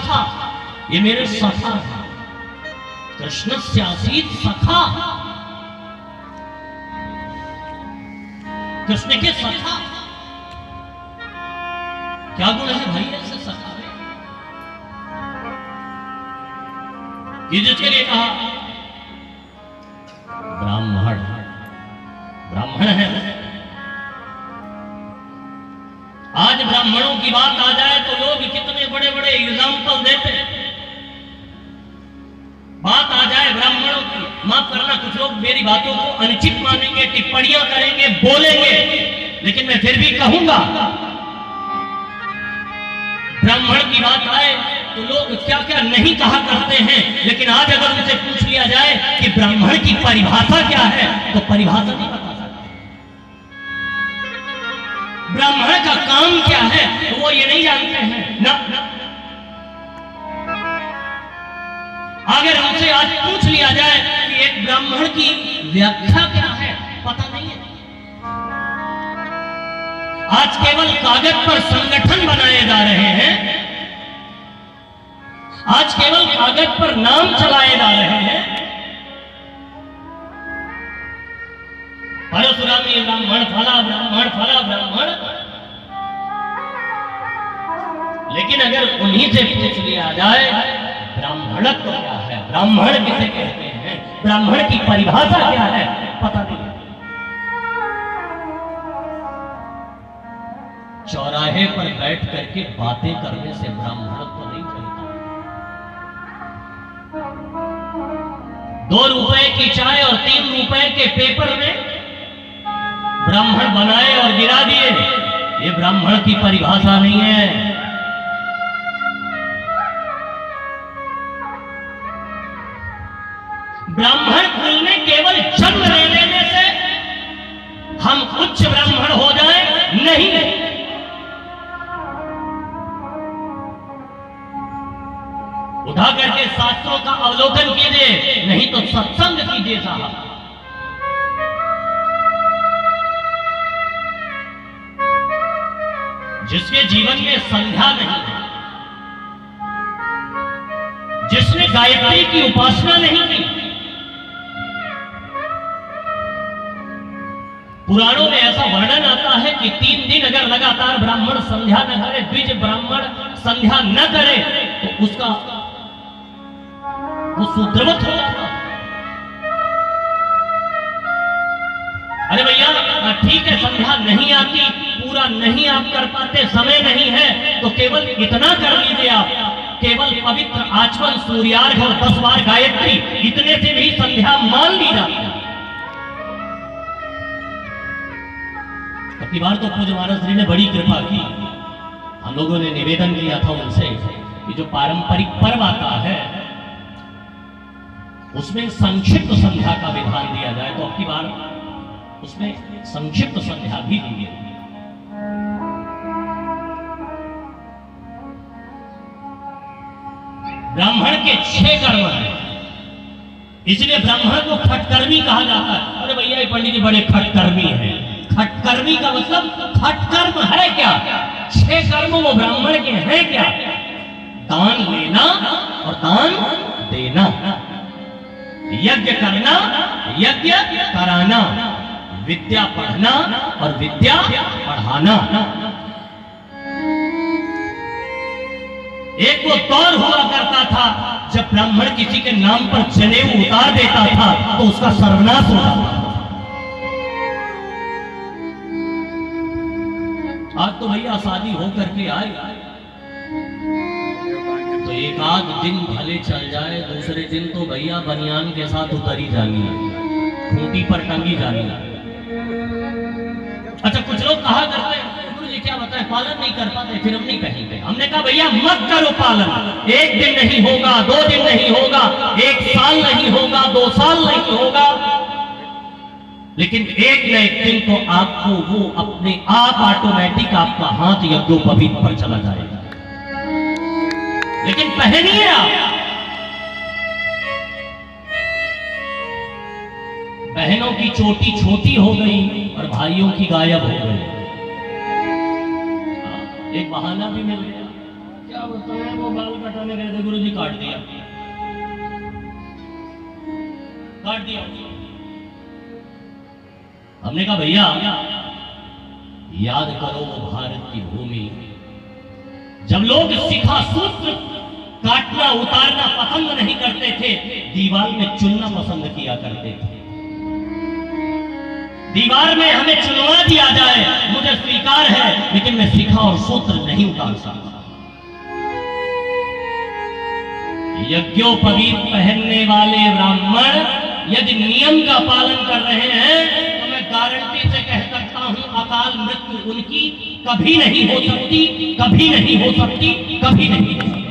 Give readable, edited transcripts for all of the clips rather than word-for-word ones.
सखा, ये मेरे सखा है। कृष्ण स्यासीत सखा, कृष्ण के सखा। क्या गुण है भाई ऐसे सखा में? ये जिसके लिए कहा ब्राह्मण, ब्राह्मण है। आज ब्राह्मणों की बात आ जाए तो लोग कितने बड़े बड़े एग्जाम्पल देते हैं। बात आ जाए ब्राह्मणों की, माफ करना कुछ लोग मेरी बातों को अनुचित मानेंगे, टिप्पणियां करेंगे, बोलेंगे, लेकिन मैं फिर भी कहूंगा ब्राह्मण की बात आए तो लोग क्या क्या नहीं कहा करते हैं, लेकिन आज अगर उनसे पूछ लिया जाए कि ब्राह्मण की परिभाषा क्या है तो परिभाषा नहीं बता सकते। ब्राह्मण का काम क्या है तो वो ये नहीं जानते हैं ना। अगर हमसे आज पूछ लिया जाए कि एक ब्राह्मण की व्याख्या क्या है, पता नहीं है। आज केवल कागज पर संगठन बनाए जा रहे हैं, आज केवल कागज पर नाम चलाए जा रहे हैं। परशुरामी ब्राह्मण फला, ब्राह्मण फला, ब्राह्मण। लेकिन अगर उन्हीं से पूछ लिया जाए ब्राह्मणत्व क्या है, ब्राह्मण किसे कहते हैं, ब्राह्मण की परिभाषा क्या है, पता नहीं। चौराहे पर बैठ करके बातें करने से ब्राह्मणत्व नहीं बनता। 2 रुपए की चाय और 3 रुपए के पेपर में ब्राह्मण बनाए और गिरा दिए, ये ब्राह्मण की परिभाषा नहीं है। ब्राह्मण कुल में केवल जन्म ले लेने से हम उच्च ब्राह्मण हो जाए, नहीं। उठा करके शास्त्रों का अवलोकन कीजिए, नहीं तो सत्संग कीजिए साहब। जिसके जीवन में संध्या नहीं है, जिसने गायत्री की उपासना नहीं की, पुराणों में ऐसा वर्णन आता है कि 3 दिन अगर लगातार ब्राह्मण संध्या न करे, द्विज ब्राह्मण संध्या न करे तो उसका वो शूद्रवत होगा। अरे भैया ठीक है, संध्या नहीं आती, पूरा नहीं आप कर पाते, समय नहीं है, तो केवल इतना कर लीजिए आप, केवल पवित्र आचमन, सूर्यार्घ और 10 बार गायत्री, इतने से भी संध्या मान ली जाती है। पिछली बार तो पूज्य महाराज श्री ने बड़ी कृपा की, हम लोगों ने निवेदन किया था उनसे कि जो पारंपरिक पर्व आता है उसमें संक्षिप्त संध्या का विधान दिया जाए, तो अब की बार उसमें संक्षिप्त संध्या भी दी गई। ब्राह्मण के 6 कर्म हैं, इसलिए ब्राह्मण को खटकर्मी कहा जाता है। अरे भैया ये पंडित जी बड़े खटकर्मी हैं। खटकर्मी का मतलब खटकर्म है क्या? 6 कर्म वो ब्राह्मण के हैं क्या? दान लेना और दान देना, यज्ञ करना, यज्ञ कराना, विद्या पढ़ना और विद्या पढ़ाना। एक वो दौर हुआ करता था जब ब्राह्मण किसी के नाम पर जनेऊ उतार देता था तो उसका सर्वनाश होता था। आज तो भैया शादी होकर के आई तो एक आध दिन भले चल जाए, दूसरे दिन तो भैया बनियान के साथ उतरी जानी, खूंटी पर टंगी जानी। अच्छा कुछ लोग कहा करते हैं गुरु जी क्या बताएं पालन नहीं कर पाते, फिर हम नहीं कहेंगे। हमने कहा भैया मत करो पालन, 1 दिन नहीं होगा, 2 दिन नहीं होगा, 1 साल नहीं होगा, 2 साल नहीं होगा, लेकिन एक न एक दिन तो आपको वो अपने आप ऑटोमेटिक आपका हाथ यज्ञोपवीत पर चला जाएगा। लेकिन पहनिए आप। बहनों की चोटी छोटी हो गई और भाइयों की गायब हो गई, एक बहाना भी मिल गया। क्या बताएं, वो बाल कटाने गए थे, गुरुजी काट दिया। हमने कहा भैया याद करो वो भारत की भूमि, जब लोग शिखा सूत्र काटना उतारना पसंद नहीं करते थे, दीवार में चुनना पसंद किया करते थे। दीवार में हमें चुनवा दिया जाए मुझे स्वीकार है, लेकिन मैं शिखा और सूत्र नहीं उतार सकता। यज्ञोपवीत पहनने वाले ब्राह्मण यदि नियम का पालन कर रहे हैं तो मैं गारंटी से कह सकता हूं अकाल मृत्यु उनकी कभी नहीं हो सकती, कभी नहीं हो सकती, कभी नहीं हो सकती।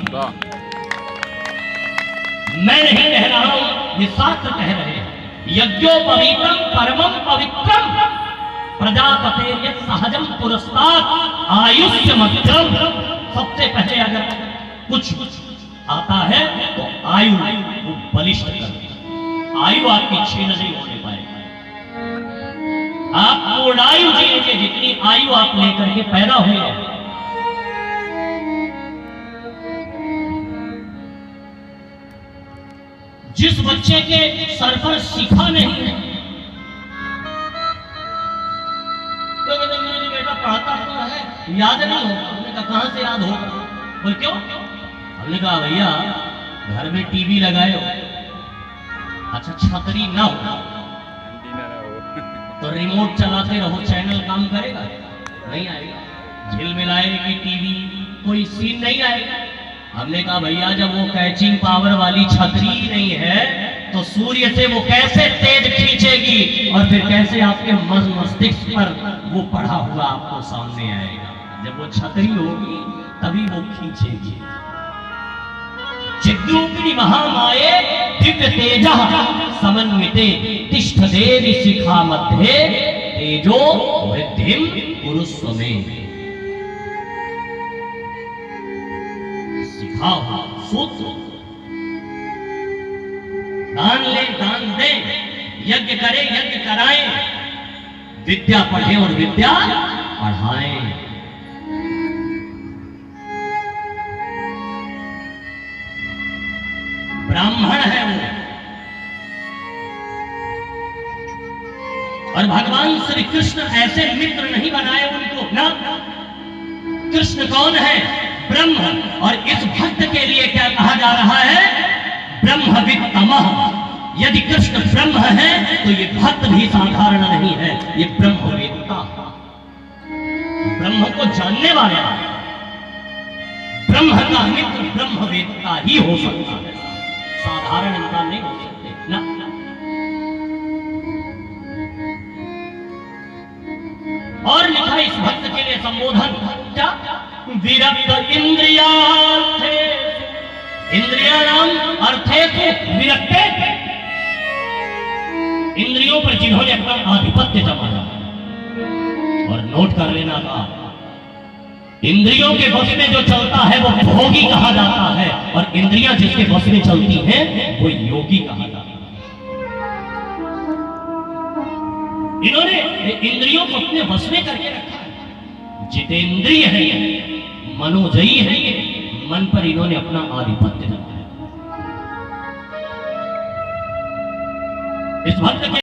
मैं नहीं कह रहा हूं, ये शास्त्र कह रहे हैं। यज्ञोपवीतम परमम पवित्रम प्रजापतेर्य सहजम पुरस्तात् आयुष्य मध्यम। सबसे पहले अगर कुछ आता है तो आयु वो बलिष्ठ करती है। आयु आपकी छीन नहीं होने पाएगी। आप पूर्णायु जिएंगे जितनी आयु आप लेकर के पैदा हुए हैं। जिस बच्चे के सर पर शिखा नहीं है, तो कहते मुझे बेटा पढ़ता तो है, याद नहीं होगा। हमने कहा कहां से याद होगा? बोल क्यों? हमने कहा भैया घर में टीवी लगाए हो, अच्छा छतरी ना हो तो रिमोट चलाते रहो, चैनल काम करेगा? नहीं आएगा। झिलमिलाएगी टीवी, कोई सीन नहीं आएगा। हमने कहा भैया जब वो कैचिंग पावर वाली छतरी नहीं है तो सूर्य से वो कैसे तेज खींचेगी, और फिर कैसे आपके मस्तिष्क पर वो पढ़ा हुआ आपको सामने आएगा? जब वो छतरी होगी तभी वो खींचेगी। चिद्रूपिणी महामाये दिव्य तेजा समन्विते तिष्ठ देवी शिखा मध्य तेजो वृद्धिम कुरुस्व में। सिखाओ सूत्र, दान ले दान दे, यज्ञ करे यज्ञ कराएं, विद्या पढ़े और विद्या पढ़ाएं। ब्राह्मण है वो, और भगवान श्री कृष्ण ऐसे मित्र नहीं बनाए उनको ना। कृष्ण कौन है? ब्रह्म। और इस भक्त के लिए क्या कहा जा रहा है? ब्रह्मवित्तमः। यदि कृष्ण ब्रह्म है तो ये भक्त भी साधारण नहीं है, ये ब्रह्मवेत्ता, ब्रह्म को जानने वाला है। ब्रह्म का मित्र ब्रह्मवेत्ता ही हो सकता है, साधारण इंसान नहीं हो सकते ना। और लिखा इस भक्त के लिए संबोधन क्या? विरक्त इंद्रियार्थे, इंद्रियाणाम अर्थेषु विरक्ते। इंद्रियों पर जिन्होंने अपना आधिपत्य जमाया, और नोट कर लेना था, इंद्रियों के वश में जो चलता है वो भोगी कहा जाता है, और इंद्रियां जिसके वश में चलती हैं वो योगी कहा जाता है। इन्होंने इंद्रियों को अपने वश में करके रखा है। जितेंद्रिय है ये, मनोजयी है ये, मन पर इन्होंने अपना आधिपत्य जमाया। इस भक्त के